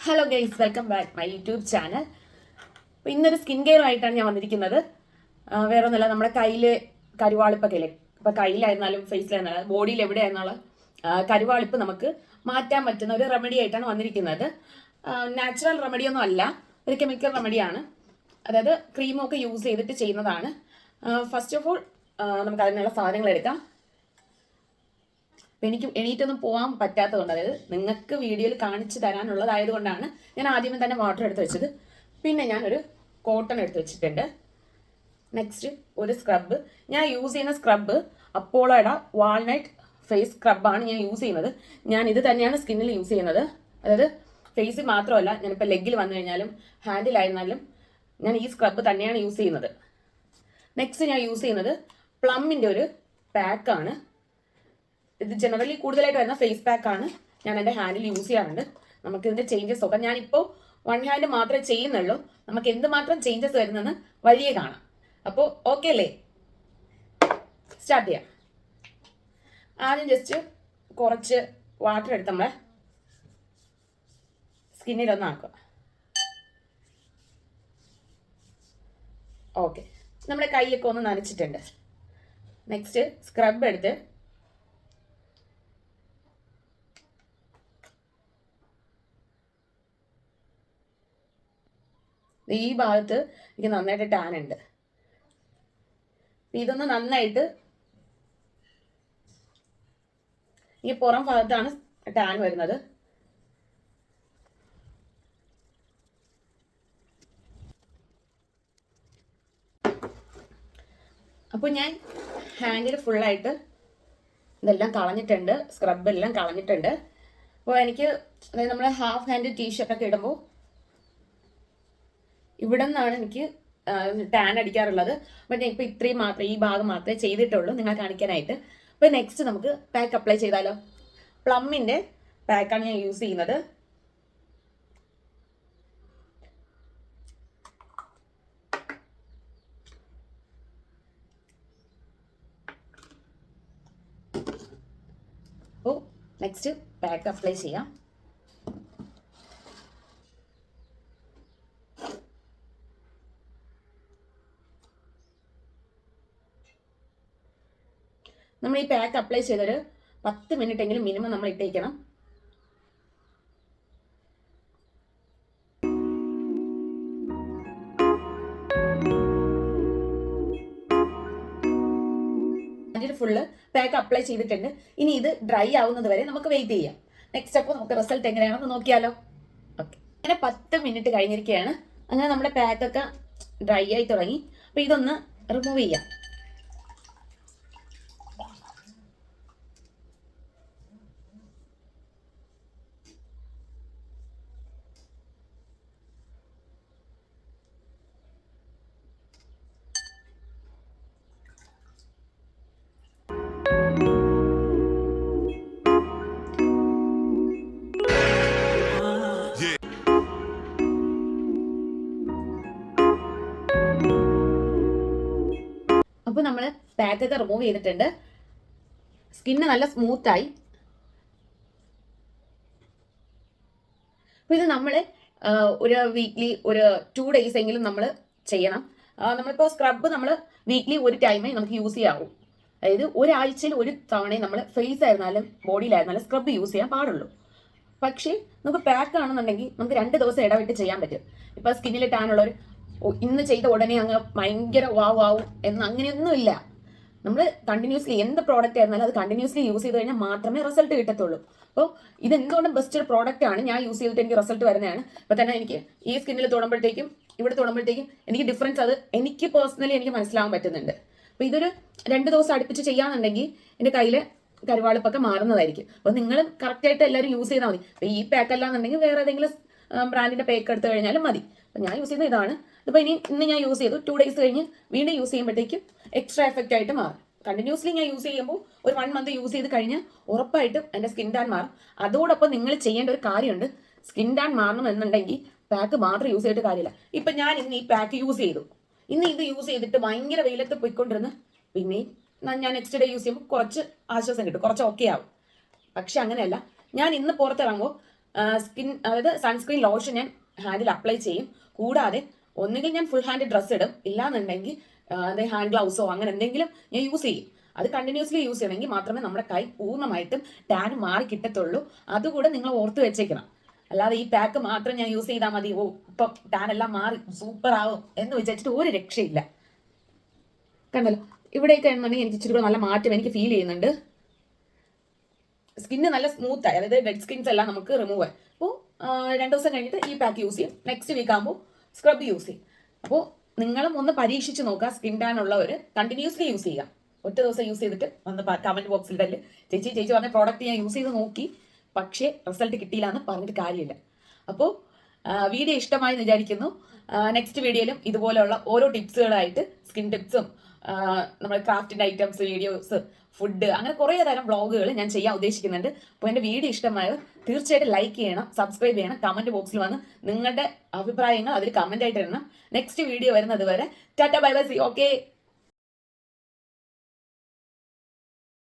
Hello guys, welcome back my YouTube channel. അപ്പോൾ ഇന്നൊരു skin care ആയിട്ടാണ് ഞാൻ വന്നിരിക്കുന്നത്. വേറെ ഒന്നുമില്ല, നമ്മുടെ കയ്യിൽ കരുവാളിപ്പൊക്കെ ഇല്ലേ, ഇപ്പോൾ കയ്യിലായിരുന്നാലും ഫേസിലായിരുന്നാലും ബോഡിയിൽ എവിടെയായിരുന്നാലും കരുവാളിപ്പ് നമുക്ക് മാറ്റാൻ പറ്റുന്ന ഒരു റെമഡി ആയിട്ടാണ് വന്നിരിക്കുന്നത്. നാച്ചുറൽ റെമഡിയൊന്നും അല്ല, ഒരു കെമിക്കൽ റെമഡിയാണ്. അതായത് ക്രീമൊക്കെ യൂസ് ചെയ്തിട്ട് ചെയ്യുന്നതാണ്. ഫസ്റ്റ് ഓഫ് ഓൾ നമുക്ക് അതിനുള്ള സാധനങ്ങൾ എടുക്കാം. എനിക്ക് എണീറ്റൊന്നും പോകാൻ പറ്റാത്തതുകൊണ്ട്, അതായത് നിങ്ങൾക്ക് വീഡിയോയിൽ കാണിച്ചു തരാനുള്ളതായത് കൊണ്ടാണ് ഞാൻ ആദ്യമേ തന്നെ വാട്ടർ എടുത്ത് വെച്ചത്. പിന്നെ ഞാനൊരു കോട്ടൺ എടുത്ത് വെച്ചിട്ടുണ്ട്. നെക്സ്റ്റ് ഒരു സ്ക്രബ്ബ്. ഞാൻ യൂസ് ചെയ്യുന്ന സ്ക്രബ്ബ് അപ്പോളോയുടെ വാൾനട്ട് ഫേസ് സ്ക്രബാണ് ഞാൻ യൂസ് ചെയ്യുന്നത്. ഞാൻ ഇത് തന്നെയാണ് സ്കിന്നിൽ യൂസ് ചെയ്യുന്നത്. അതായത് ഫേസിൽ മാത്രമല്ല, ഞാനിപ്പോൾ ലെഗിൽ വന്നു കഴിഞ്ഞാലും ഹാൻഡിലായിരുന്നാലും ഞാൻ ഈ സ്ക്രബ്ബ് തന്നെയാണ് യൂസ് ചെയ്യുന്നത്. നെക്സ്റ്റ് ഞാൻ യൂസ് ചെയ്യുന്നത് പ്ലമ്മിൻ്റെ ഒരു പാക്കാണ്. ഇത് ജനറലി കൂടുതലായിട്ട് വരുന്ന ഫേസ് പാക്കാണ്. ഞാൻ എൻ്റെ ഹാൻഡിൽ യൂസ് ചെയ്യാറുണ്ട്. നമുക്ക് ഇതിൻ്റെ ചേഞ്ചസ് നോക്കാം. ഞാനിപ്പോൾ വൺ ഹാൻഡ് മാത്രമേ ചെയ്യുന്നുള്ളൂ. നമുക്ക് എന്തുമാത്രം ചേഞ്ചസ് വരുന്നെന്ന് വഴിയെ കാണാം. അപ്പോൾ ഓക്കെ അല്ലേ, സ്റ്റാർട്ട് ചെയ്യാം. ആദ്യം ജസ്റ്റ് കുറച്ച് വാട്ടർ എടുത്ത് നമ്മളെ സ്കിന്നിലൊന്ന് ആക്കുക. ഓക്കെ, നമ്മുടെ കൈയൊക്കെ ഒന്ന് നനച്ചിട്ടുണ്ട്. നെക്സ്റ്റ് സ്ക്രബ് എടുത്ത് ഈ ഭാഗത്ത് എനിക്ക് നന്നായിട്ട് ടാൻ ഉണ്ട്. ഇതൊന്ന് നന്നായിട്ട്, ഈ പുറം ഭാഗത്താണ് ടാൻ വരുന്നത്. അപ്പോൾ ഞാൻ ഹാൻഡിൽ ഫുള്ളായിട്ട് ഇതെല്ലാം കളഞ്ഞിട്ടുണ്ട്, സ്ക്രബ് എല്ലാം കളഞ്ഞിട്ടുണ്ട്. അപ്പോൾ എനിക്ക്, അതായത് നമ്മൾ ഹാഫ് ഹാൻഡ് ടീഷർട്ടൊക്കെ ഇടുമ്പോൾ ഇവിടെ നിന്നാണ് എനിക്ക് ടാൻ അടിക്കാറുള്ളത്. ബട്ട് ഞാൻ ഇപ്പോൾ ഇത്രയും മാത്രമേ, ഈ ഭാഗം മാത്രമേ ചെയ്തിട്ടുള്ളൂ നിങ്ങളെ കാണിക്കാനായിട്ട്. അപ്പോൾ നെക്സ്റ്റ് നമുക്ക് പാക്ക് അപ്ലൈ ചെയ്താലോ. പ്ലമ്മിൻ്റെ പാക്കാണ് ഞാൻ യൂസ് ചെയ്യുന്നത്. അപ്പോൾ നെക്സ്റ്റ് പാക്ക് അപ്ലൈ ചെയ്യാം. നമ്മൾ ഈ പാക്ക് അപ്ലൈ ചെയ്തൊരു 10 മിനിറ്റ് എങ്കിലും മിനിമം നമ്മൾ ഇട്ടേക്കണം. ഫുള്ള് പാക്ക് അപ്ലൈ ചെയ്തിട്ടുണ്ട്. ഇനി ഇത് ഡ്രൈ ആവുന്നത് വരെ നമുക്ക് വെയിറ്റ് ചെയ്യാം. നെക്സ്റ്റ് അപ്പോൾ നമുക്ക് റിസൾട്ട് എങ്ങനെയാണെന്ന് നോക്കിയാലോ. ഓക്കെ, അങ്ങനെ 10 മിനിറ്റ് കഴിഞ്ഞിരിക്കുകയാണ്. അങ്ങനെ നമ്മുടെ പാക്കൊക്കെ ഡ്രൈ ആയി തുടങ്ങി. അപ്പോൾ ഇതൊന്ന് റിമൂവ് ചെയ്യാം. അപ്പോൾ നമ്മൾ പാക്കൊക്കെ റിമൂവ് ചെയ്തിട്ടുണ്ട്. സ്കിന്ന് നല്ല സ്മൂത്തായി. അപ്പോൾ ഇത് നമ്മൾ ഒരു വീക്ക്ലി ഒരു 2 days എങ്കിലും നമ്മൾ ചെയ്യണം. നമ്മളിപ്പോൾ സ്ക്രബ് നമ്മൾ വീക്ക്ലി ഒരു ടൈമേ നമുക്ക് യൂസ് ചെയ്യാവൂ. അതായത് ഒരാഴ്ചയിൽ ഒരു തവണയും നമ്മൾ ഫേസ് ആയിരുന്നാലും ബോഡിയിലായിരുന്നാലും സ്ക്രബ് യൂസ് ചെയ്യാൻ പാടുള്ളൂ. പക്ഷേ നമുക്ക് പാക്ക് ആണെന്നുണ്ടെങ്കിൽ നമുക്ക് 2 ദിവസം ഇടവിട്ട് ചെയ്യാൻ പറ്റും. ഇപ്പോൾ സ്കിന്നിൽ ടാനുള്ളവർ ഇന്ന് ചെയ്ത ഉടനെ അങ്ങ് ഭയങ്കര വാവും എന്ന് അങ്ങനെയൊന്നും ഇല്ല. നമ്മൾ കണ്ടിന്യൂസ്ലി എന്ത് പ്രോഡക്റ്റ് ആയിരുന്നാലും അത് കണ്ടിന്യൂസ്ലി യൂസ് ചെയ്ത് കഴിഞ്ഞാൽ മാത്രമേ റിസൾട്ട് കിട്ടത്തുള്ളൂ. അപ്പോൾ ഇത് എന്തുകൊണ്ടും ബെസ്റ്റ് ഒരു പ്രോഡക്റ്റ് ആണ്. ഞാൻ യൂസ് ചെയ്തിട്ട് എനിക്ക് റിസൾട്ട് വരുന്നതാണ്. ഇപ്പോൾ തന്നെ എനിക്ക് ഈ സ്കിന്നിൽ തൊടുമ്പോഴത്തേക്കും ഇവിടെ തൊടുമ്പോഴത്തേക്കും എനിക്ക് ഡിഫറൻസ്, അത് എനിക്ക് പേഴ്സണലി എനിക്ക് മനസ്സിലാവാൻ പറ്റുന്നുണ്ട്. അപ്പോൾ ഇതൊരു 2 ദിവസം അടുപ്പിച്ച് ചെയ്യാന്നുണ്ടെങ്കിൽ എൻ്റെ കയ്യിൽ കരുവാളിപ്പൊക്കെ മാറുന്നതായിരിക്കും. അപ്പോൾ നിങ്ങൾ കറക്റ്റായിട്ട് എല്ലാവരും യൂസ് ചെയ്താൽ മതി. അപ്പോൾ ഈ പാക്ക് അല്ലാന്നുണ്ടെങ്കിൽ വേറെ ഏതെങ്കിലും ബ്രാൻഡിൻ്റെ പാക്ക് എടുത്തു കഴിഞ്ഞാലും മതി. അപ്പോൾ ഞാൻ യൂസ് ചെയ്യുന്നത് ഇതാണ്. അപ്പോൾ ഇന്ന് ഞാൻ യൂസ് ചെയ്തു, 2 days കഴിഞ്ഞ് വീണ്ടും യൂസ് ചെയ്യുമ്പോഴത്തേക്കും എക്സ്ട്രാ എഫക്റ്റ് ആയിട്ട് മാറും. കണ്ടിന്യൂസ്ലി ഞാൻ യൂസ് ചെയ്യുമ്പോൾ ഒരു 1 month യൂസ് ചെയ്ത് കഴിഞ്ഞാൽ ഉറപ്പായിട്ടും എൻ്റെ സ്കിൻ ടാൻ മാറും. അതോടൊപ്പം നിങ്ങൾ ചെയ്യേണ്ട ഒരു കാര്യമുണ്ട്. സ്കിൻ ടാൻ മാറണമെന്നുണ്ടെങ്കിൽ പാക്ക് മാത്രം യൂസ് ചെയ്തിട്ട് കാര്യമില്ല. ഇപ്പം ഞാൻ ഇന്ന് ഈ പാക്ക് യൂസ് ചെയ്തു. ഇന്ന് ഇത് യൂസ് ചെയ്തിട്ട് ഭയങ്കര വെയിലത്ത് പോയിക്കൊണ്ടിരുന്ന് പിന്നെയും ഞാൻ നെക്സ്റ്റ് ഡേ യൂസ് ചെയ്യുമ്പോൾ കുറച്ച് ആശ്വാസം കിട്ടും, കുറച്ച് ഓക്കെ ആവും. പക്ഷെ അങ്ങനെയല്ല, ഞാൻ ഇന്ന് പുറത്തിറങ്ങുമ്പോൾ അതായത് സൺസ്ക്രീൻ ലോഷൻ ഞാൻ ഹാൻഡിൽ അപ്ലൈ ചെയ്യും. കൂടാതെ ഒന്നുകിൽ ഞാൻ ഫുൾ ഹാൻഡ് ഡ്രസ്സ് ഇടും, ഇല്ലാന്നുണ്ടെങ്കിൽ ഹാൻഡ് ഗ്ലൗസോ അങ്ങനെ എന്തെങ്കിലും ഞാൻ യൂസ് ചെയ്യും. അത് കണ്ടിന്യൂസ്ലി യൂസ് ചെയ്യണമെങ്കിൽ മാത്രമേ നമ്മുടെ കൈ പൂർണ്ണമായിട്ടും ടാൻ മാറി കിട്ടത്തുള്ളൂ. അതുകൂടെ നിങ്ങൾ ഓർത്ത് വെച്ചേക്കണം. അല്ലാതെ ഈ പാക്ക് മാത്രം ഞാൻ യൂസ് ചെയ്താൽ മതി, ഓ ഇപ്പം ടാൻ എല്ലാം മാറി സൂപ്പർ ആവും എന്ന് വിചാരിച്ചിട്ട് ഒരു രക്ഷയില്ല. കണ്ടല്ലോ, ഇവിടെയൊക്കെ എന്നുണ്ടെങ്കിൽ എനിക്ക് ഇച്ചിരി കൂടെ നല്ല മാറ്റം എനിക്ക് ഫീൽ ചെയ്യുന്നുണ്ട്. സ്കിന്ന് നല്ല സ്മൂത്ത് ആയി, അതായത് ഡെഡ് സ്കിൻസ് എല്ലാം നമുക്ക് റിമൂവ് ആയി. അപ്പോൾ 2 ദിവസം കഴിഞ്ഞിട്ട് ഈ പാക്ക് യൂസ് ചെയ്യും. നെക്സ്റ്റ് വീക്ക് ആകുമ്പോൾ സ്ക്രബ് യൂസ് ചെയ്യും. അപ്പോൾ നിങ്ങളും ഒന്ന് പരീക്ഷിച്ച് നോക്കുക. സ്കിൻ ടാൻ ഉള്ളവർ കണ്ടിന്യൂസ്ലി യൂസ് ചെയ്യുക. ഒറ്റ ദിവസം യൂസ് ചെയ്തിട്ട് വന്ന് കമന്റ് ബോക്സിൽ തന്നെ ചേച്ചി പറഞ്ഞ പ്രോഡക്റ്റ് ഞാൻ യൂസ് ചെയ്ത് നോക്കി, പക്ഷേ റിസൾട്ട് കിട്ടിയില്ല എന്ന് പറഞ്ഞിട്ട് കാര്യമില്ല. അപ്പോൾ വീഡിയോ ഇഷ്ടമായി എന്ന് വിചാരിക്കുന്നു. നെക്സ്റ്റ് വീഡിയോയിലും ഇതുപോലെയുള്ള ഓരോ ടിപ്സുകളായിട്ട് സ്കിൻ ടിപ്സും നമ്മുടെ ക്രാഫ്റ്റിൻ്റെ ഐറ്റംസ് വീഡിയോസ്, ഫുഡ്, അങ്ങനെ കുറേ തരം വ്ളോഗുകൾ ഞാൻ ചെയ്യാൻ ഉദ്ദേശിക്കുന്നുണ്ട്. അപ്പോൾ എൻ്റെ വീഡിയോ ഇഷ്ടമായത് തീർച്ചയായിട്ടും ലൈക്ക് ചെയ്യണം, സബ്സ്ക്രൈബ് ചെയ്യണം, കമൻറ്റ് ബോക്സിൽ വന്ന് നിങ്ങളുടെ അഭിപ്രായങ്ങൾ അതിൽ കമൻ്റ് ആയിട്ട് ഇടണം. നെക്സ്റ്റ് വീഡിയോ വരുന്നത് വരെ ടാറ്റ ബൈ ബൈ, ഓക്കെ.